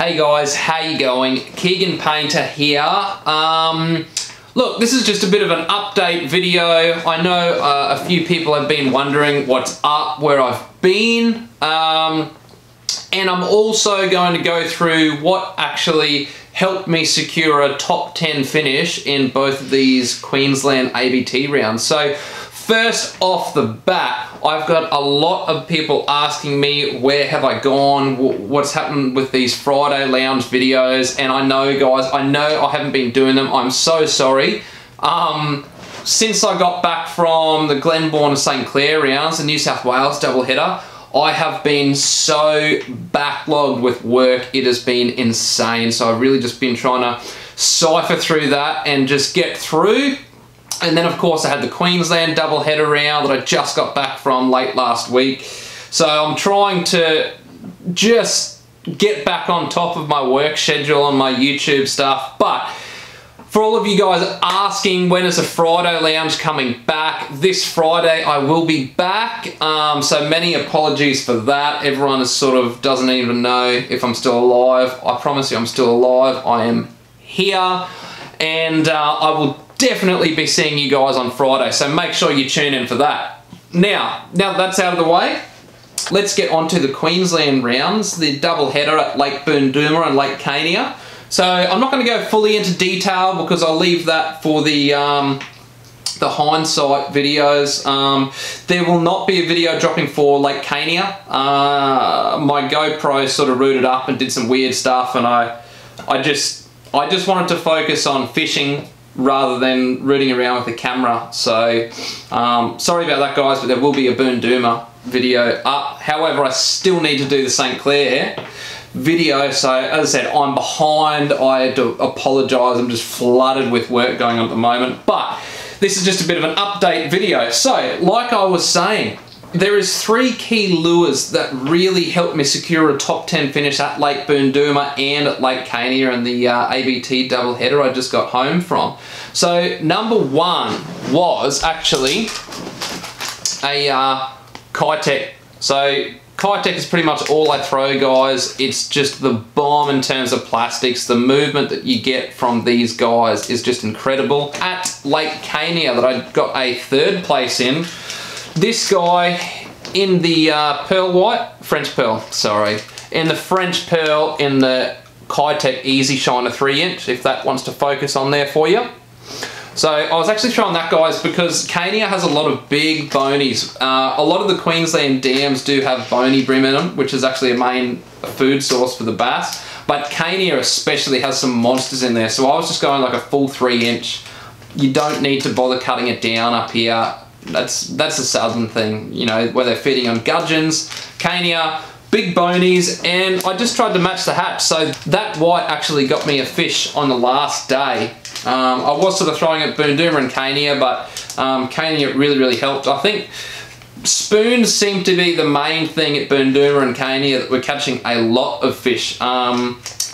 Hey guys, how you going? Keeghan Painter here. Look, this is just a bit of an update video. I know a few people have been wondering what's up, where I've been, and I'm also going to go through what actually helped me secure a top 10 finish in both of these Queensland ABT rounds. So first off the bat, I've got a lot of people asking me where have I gone, what's happened with these Friday Lounge videos, and I know guys, I know I haven't been doing them, I'm so sorry. Since I got back from the Glenbourne and St Clair rounds, the New South Wales doubleheader, I have been so backlogged with work, it has been insane. So I've really just been trying to cipher through that and just get through. And then of course I had the Queensland doubleheader round that I just got back from late last week. So I'm trying to just get back on top of my work schedule and my YouTube stuff. But for all of you guys asking when is the Friday Lounge coming back, this Friday I will be back. So many apologies for that. Everyone is sort of doesn't even know if I'm still alive. I promise you I'm still alive. I am here, and I will definitely be seeing you guys on Friday, so make sure you tune in for that. Now that's out of the way, let's get on to the Queensland rounds, the double header at Lake Boondooma and Lake Cania. So I'm not going to go fully into detail because I'll leave that for the hindsight videos. There will not be a video dropping for Lake Cania. My GoPro sort of rooted up and did some weird stuff, and I just wanted to focus on fishing rather than rooting around with the camera. So sorry about that guys, but there will be a Boondooma video up. However, I still need to do the St Clair video, so as I said, I'm behind. I had to apologise, I'm just flooded with work going on at the moment, but this is just a bit of an update video. So like I was saying, there is 3 key lures that really helped me secure a top 10 finish at Lake Boondooma and at Lake Cania and the ABT doubleheader I just got home from. So number 1 was actually a Keitech. So Keitech is pretty much all I throw guys. It's just the bomb in terms of plastics. The movement that you get from these guys is just incredible. At Lake Cania that I got a 3rd place in, this guy in the pearl white, French pearl, sorry, in the French pearl in the Keitech Easy Shiner 3-inch, if that wants to focus on there for you. So I was actually throwing that guys because Cania has a lot of big bonies. A lot of the Queensland dams do have bony brim in them, which is actually a main food source for the bass. But Cania especially has some monsters in there. So I was just going like a full 3-inch. You don't need to bother cutting it down up here. That's a southern thing, you know, where they're feeding on gudgeons. Cania, big bonies, and I just tried to match the hatch. So that white actually got me a fish on the last day. I was sort of throwing at Boondooma and Cania, but Cania really helped. I think spoons seem to be the main thing at Boondooma and Cania that we're catching a lot of fish.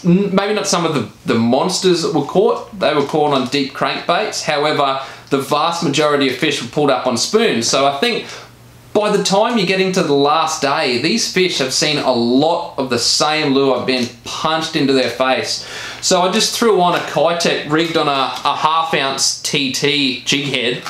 Maybe not some of the monsters that were caught. They were caught on deep crankbaits. However, the vast majority of fish were pulled up on spoons. So I think by the time you're getting to the last day, these fish have seen a lot of the same lure being punched into their face. So I just threw on a Keitech rigged on a 1/2 ounce TT jig head.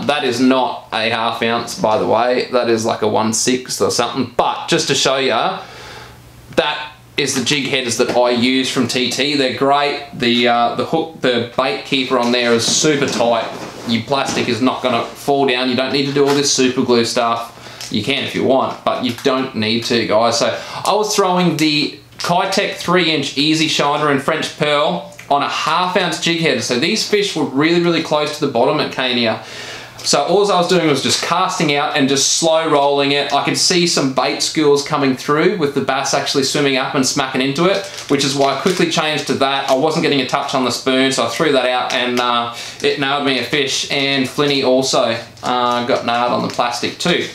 That is not a 1/2 ounce, by the way. That is like a 1/6 or something. But just to show you, that is the jig headers that I use from TT. They're great. The hook, the bait keeper on there is super tight. Your plastic is not going to fall down. You don't need to do all this super glue stuff. You can if you want, but you don't need to, guys. So I was throwing the Keitech 3-inch Easy Shiner in French pearl on a 1/2 ounce jig header. So these fish were really close to the bottom at Cania. So all I was doing was just casting out and just slow rolling it. I could see some bait schools coming through with the bass actually swimming up and smacking into it, which is why I quickly changed to that. I wasn't getting a touch on the spoon, so I threw that out and it nailed me a fish. And Flinny also got nailed on the plastic too.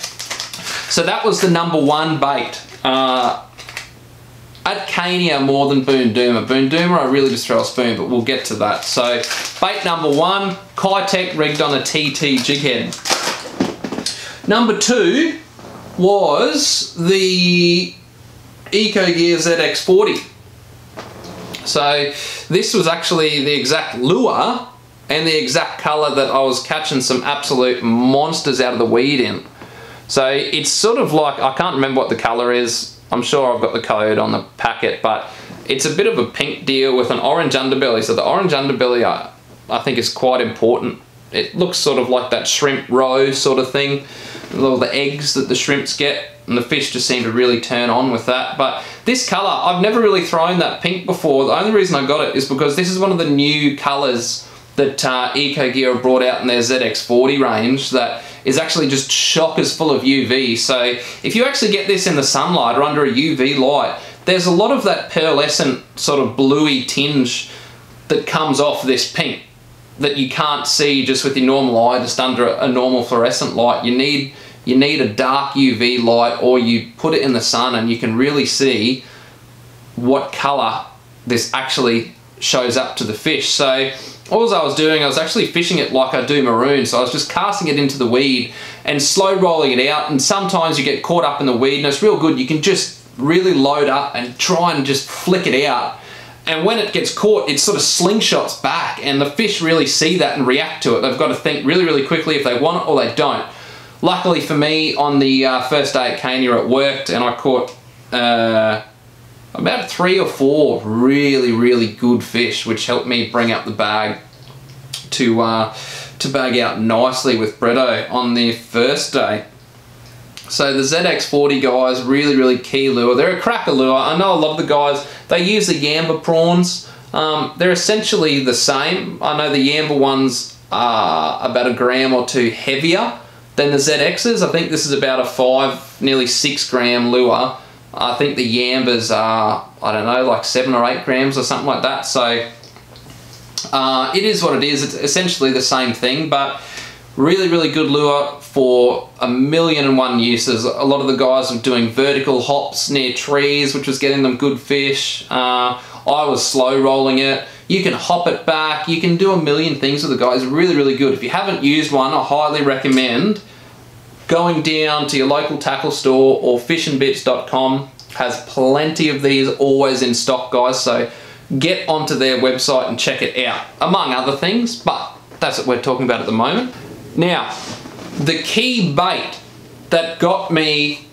So that was the number 1 bait. At Cania more than Boondooma. Boondooma I really just throw a spoon, but we'll get to that. So bait number 1, Keitech rigged on a TT jig head. Number 2 was the Eco Gear ZX40. So this was actually the exact lure and the exact colour that I was catching some absolute monsters out of the weed in. So it's sort of like, I can't remember what the colour is. I'm sure I've got the code on the packet, but it's a bit of a pink deal with an orange underbelly. So the orange underbelly I think is quite important. It looks sort of like that shrimp roe sort of thing, with all the eggs that the shrimps get, and the fish just seem to really turn on with that. But this colour, I've never really thrown that pink before. The only reason I got it is because this is one of the new colours that Eco Gear have brought out in their ZX40 range that is actually just chockers full of UV. So if you actually get this in the sunlight or under a UV light, there's a lot of that pearlescent sort of bluey tinge that comes off this pink that you can't see just with your normal eye, just under a normal fluorescent light. You need a dark UV light, or you put it in the sun and you can really see what colour this actually shows up to the fish. So all I was doing, I was actually fishing it like I do maroon. So I was just casting it into the weed and slow rolling it out, and sometimes you get caught up in the weed and it's real good. You can just really load up and try and just flick it out. And when it gets caught, it sort of slingshots back, and the fish really see that and react to it. They've got to think really, really quickly if they want it or they don't. Luckily for me, on the first day at Kenya, it worked, and I caught about 3 or 4 really, really good fish, which helped me bring up the bag to bag out nicely with Bretto on the first day. So the ZX40 guys, really, really key lure. They're a cracker lure. I know a lot of the guys, they use the Yamba prawns. They're essentially the same. I know the Yamba ones are about 1 gram or 2 heavier than the ZXs. I think this is about a 5, nearly 6 gram lure. I think the Yambas are, I don't know, like 7 or 8 grams or something like that. So it is what it is. It's essentially the same thing, but really, really good lure for 1,000,001 uses. A lot of the guys were doing vertical hops near trees, which was getting them good fish. I was slow rolling it. You can hop it back. You can do 1,000,000 things with the guys. Really, really good. If you haven't used one, I highly recommend going down to your local tackle store, or fishandbits.com has plenty of these always in stock, guys. So get onto their website and check it out, among other things, but that's what we're talking about at the moment. Now, the key bait that got me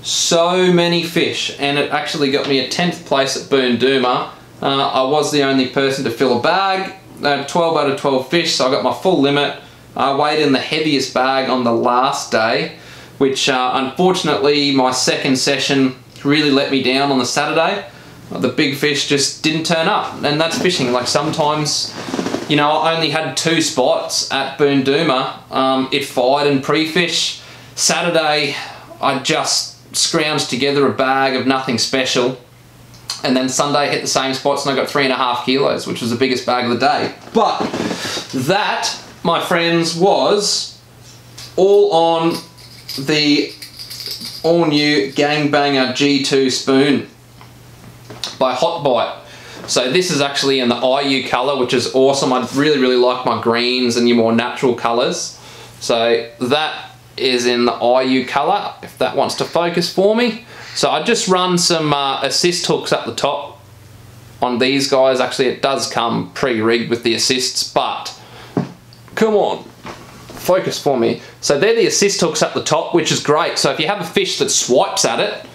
so many fish, and it actually got me a 10th place at Boondooma. I was the only person to fill a bag. I had 12 out of 12 fish, so I got my full limit. I weighed in the heaviest bag on the last day, which unfortunately my second session really let me down on the Saturday. The big fish just didn't turn up, and that's fishing. Like sometimes, you know, I only had 2 spots at Boondooma. It fired in pre-fish. Saturday, I just scrounged together a bag of nothing special. And then Sunday I hit the same spots and I got 3.5 kilos, which was the biggest bag of the day. But that, my friends, was all on the all-new Gangbanger G2 spoon by Hot Bite. So this is actually in the IU colour, which is awesome. I really, really like my greens and your more natural colours. So that is in the IU colour, if that wants to focus for me. So I just run some assist hooks up the top on these guys. Actually, it does come pre-rigged with the assists, but come on, focus for me. So they're the assist hooks up the top, which is great. So if you have a fish that swipes at it,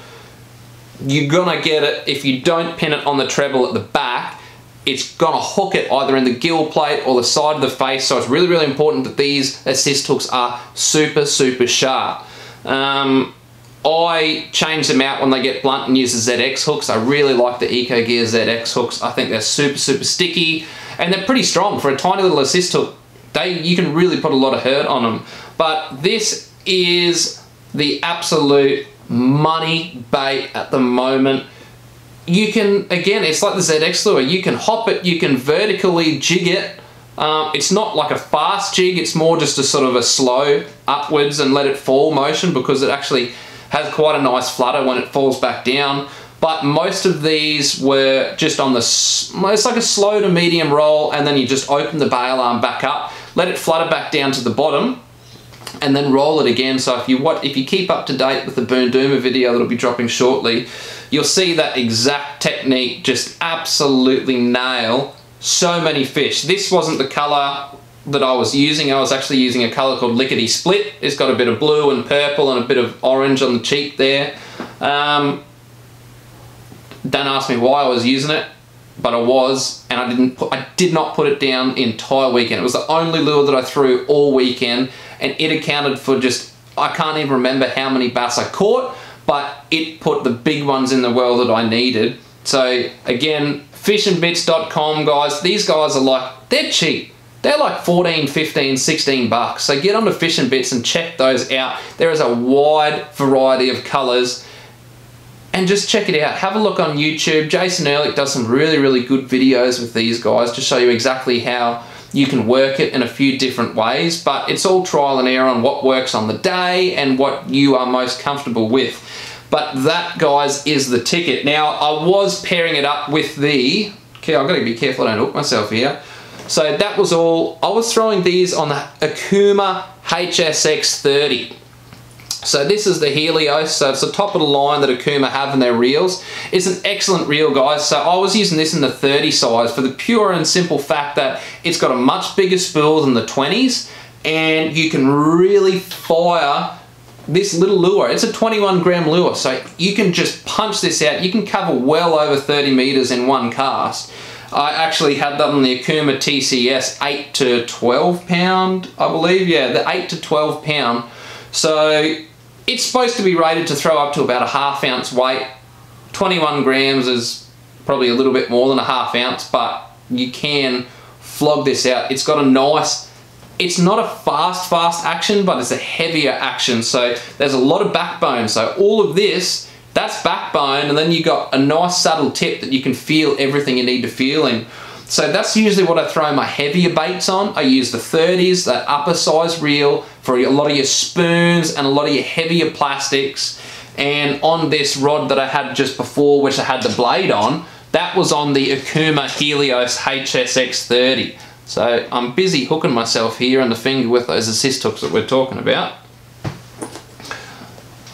you're gonna get it. If you don't pin it on the treble at the back, it's gonna hook it either in the gill plate or the side of the face. So it's really, really important that these assist hooks are super, super sharp. I change them out when they get blunt and use the ZX hooks. I really like the Eco Gear ZX hooks. I think they're super, super sticky, and they're pretty strong for a tiny little assist hook. You can really put a lot of hurt on them. But this is the absolute money bait at the moment. You can, again, it's like the ZX lure. You can hop it, you can vertically jig it. It's not like a fast jig, it's more just a sort of a slow upwards and let it fall motion, because it actually has quite a nice flutter when it falls back down. But most of these were just on the, it's like a slow to medium roll, and then you just open the bail arm back up, let it flutter back down to the bottom, and then roll it again. So if you keep up to date with the Boondooma video that'll be dropping shortly, you'll see that exact technique technique just absolutely nail so many fish. This wasn't the colour that I was using. I was actually using a colour called Lickety Split. It's got a bit of blue and purple and a bit of orange on the cheek there. Don't ask me why I was using it, but I was, and I did not put it down the entire weekend. It was the only lure that I threw all weekend, and it accounted for just, I can't even remember how many bass I caught, but it put the big ones in the well that I needed. So again, fishandbits.com, guys. These guys are like, they're cheap. They're like 14, 15, 16 bucks. So get onto Fish and Bits and check those out. There is a wide variety of colors. And just check it out. Have a look on YouTube. Jason Ehrlich does some really, really good videos with these guys to show you exactly how you can work it in a few different ways. But it's all trial and error on what works on the day and what you are most comfortable with. But that, guys, is the ticket. Now, I was pairing it up with the... Okay, I've got to be careful I don't hook myself here. So that was all. I was throwing these on the Akuma HSX 30. So this is the Helios, so it's the top of the line that Akuma have in their reels. It's an excellent reel, guys. So I was using this in the 30 size for the pure and simple fact that it's got a much bigger spool than the 20s, and you can really fire this little lure. It's a 21 gram lure, so you can just punch this out. You can cover well over 30 meters in one cast. I actually had that on the Akuma TCS 8 to 12 pound, I believe. Yeah, the 8 to 12 pound. So it's supposed to be rated to throw up to about a ½ ounce weight. 21 grams is probably a little bit more than a ½ ounce, but you can flog this out. It's got a nice, it's not a fast action, but it's a heavier action. So there's a lot of backbone. So all of this, that's backbone, and then you got a nice subtle tip that you can feel everything you need to feel in. So that's usually what I throw my heavier baits on. I use the 30s, that upper size reel, for a lot of your spoons and a lot of your heavier plastics. And on this rod that I had just before, which I had the blade on, that was on the Akuma Helios HSX 30. So I'm busy hooking myself here on the finger with those assist hooks that we're talking about.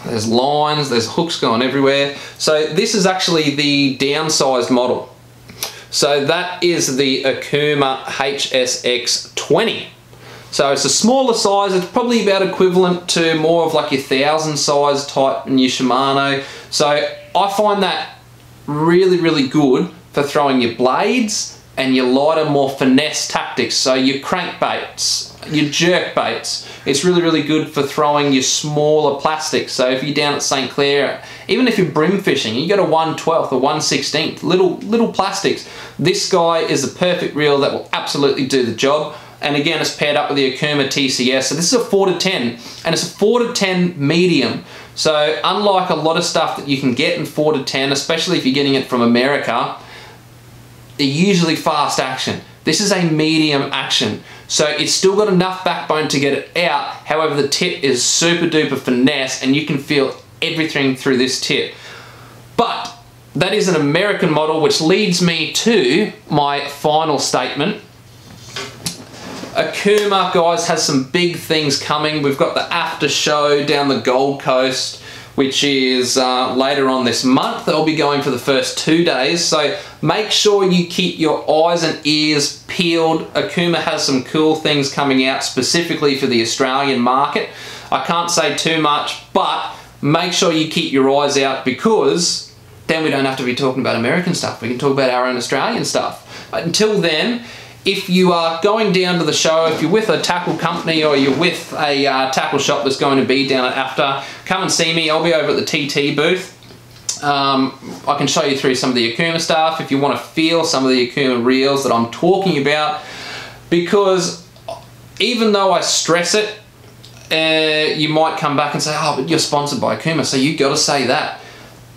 There's lines, there's hooks going everywhere. So this is actually the downsized model. So that is the Akuma HSX 20. So it's a smaller size. It's probably about equivalent to more of like your 1000 size type in your Shimano. So I find that really, really good for throwing your blades and your lighter, more finesse tactics. So your crankbaits, your jerk baits. It's really, really good for throwing your smaller plastics. So if you're down at St. Clair, even if you're brim fishing, you got a 1/12 or 1/16, little plastics. This guy is the perfect reel that will absolutely do the job. And again, it's paired up with the Akuma TCS. So this is a 4 to 10, and it's a 4 to 10 medium. So unlike a lot of stuff that you can get in 4 to 10, especially if you're getting it from America, they're usually fast action. This is a medium action. So it's still got enough backbone to get it out. However, the tip is super duper finesse, and you can feel everything through this tip. But that is an American model, which leads me to my final statement. Akuma, guys, has some big things coming. We've got the after show down the Gold Coast, which is later on this month. They'll be going for the first 2 days. So make sure you keep your eyes and ears peeled. Akuma has some cool things coming out specifically for the Australian market. I can't say too much, but make sure you keep your eyes out, because then we don't have to be talking about American stuff. We can talk about our own Australian stuff. But until then, if you are going down to the show, if you're with a tackle company or you're with a tackle shop that's going to be down at AFTA, come and see me. I'll be over at the TT booth. I can show you through some of the Akuma stuff if you want to feel some of the Akuma reels that I'm talking about, because even though I stress it, you might come back and say, oh, but you're sponsored by Akuma, so you got to say that.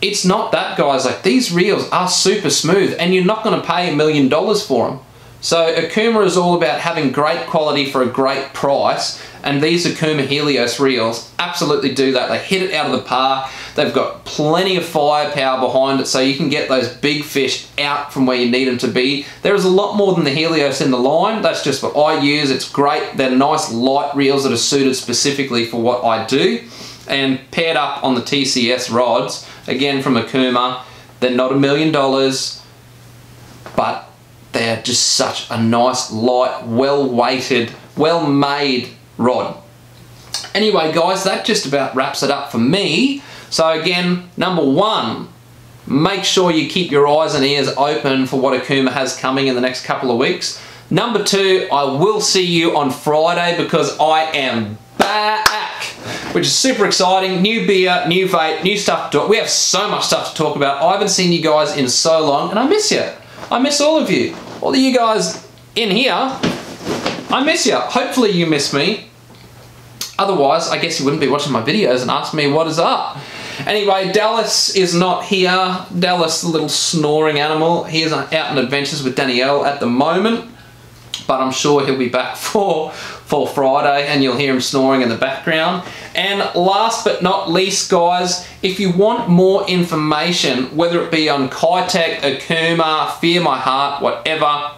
It's not that, guys. Like, these reels are super smooth, and you're not going to pay $1 million for them. So Akuma is all about having great quality for a great price, and these Akuma Helios reels absolutely do that. They hit it out of the park. They've got plenty of firepower behind it, so you can get those big fish out from where you need them to be. There is a lot more than the Helios in the line. That's just what I use. It's great. They're nice light reels that are suited specifically for what I do, and paired up on the TCS rods, again from Akuma. They're not $1 million, but they're just such a nice, light, well-weighted, well-made rod. Anyway, guys, that just about wraps it up for me. So again, number one, make sure you keep your eyes and ears open for what Okuma has coming in the next couple of weeks. Number two, I will see you on Friday because I am back, which is super exciting. New beer, new vape, new stuff to talk. We have so much stuff to talk about. I haven't seen you guys in so long, and I miss you. I miss all of you. All of you guys in here, I miss you. Hopefully you miss me. Otherwise, I guess you wouldn't be watching my videos and ask me what is up. Anyway, Dallas is not here. Dallas, the little snoring animal, he is out on adventures with Danielle at the moment, but I'm sure he'll be back for Friday and you'll hear him snoring in the background. And last but not least, guys, if you want more information, whether it be on Kitech, Okuma, Fear My Heart, whatever,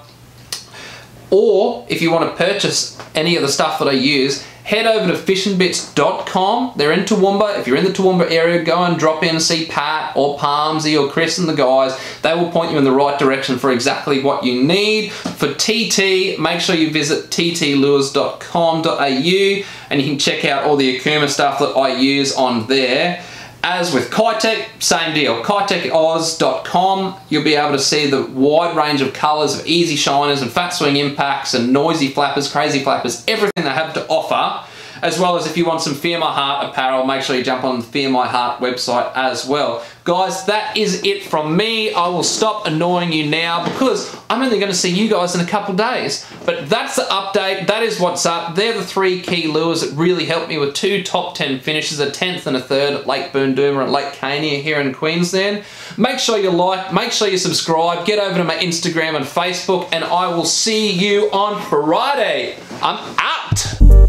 or if you want to purchase any of the stuff that I use, head over to fishandbits.com. They're in Toowoomba. If you're in the Toowoomba area, go and drop in and see Pat or Palmsy or Chris and the guys. They will point you in the right direction for exactly what you need. For TT, make sure you visit ttlures.com.au and you can check out all the Okuma stuff that I use on there. As with Kitech, same deal. KitechOz.com, you'll be able to see the wide range of colours of easy shiners and fat swing impacts and noisy flappers, crazy flappers, everything they have to offer. As well as if you want some Fear My Heart apparel, make sure you jump on the Fear My Heart website as well. Guys, that is it from me. I will stop annoying you now because I'm only going to see you guys in a couple days. But that's the update. That is what's up. They're the 3 key lures that really helped me with 2 top 10 finishes, a 10th and a 3rd at Lake Boondooma and Lake Cania here in Queensland. Make sure you like, make sure you subscribe, get over to my Instagram and Facebook, and I will see you on Friday. I'm out.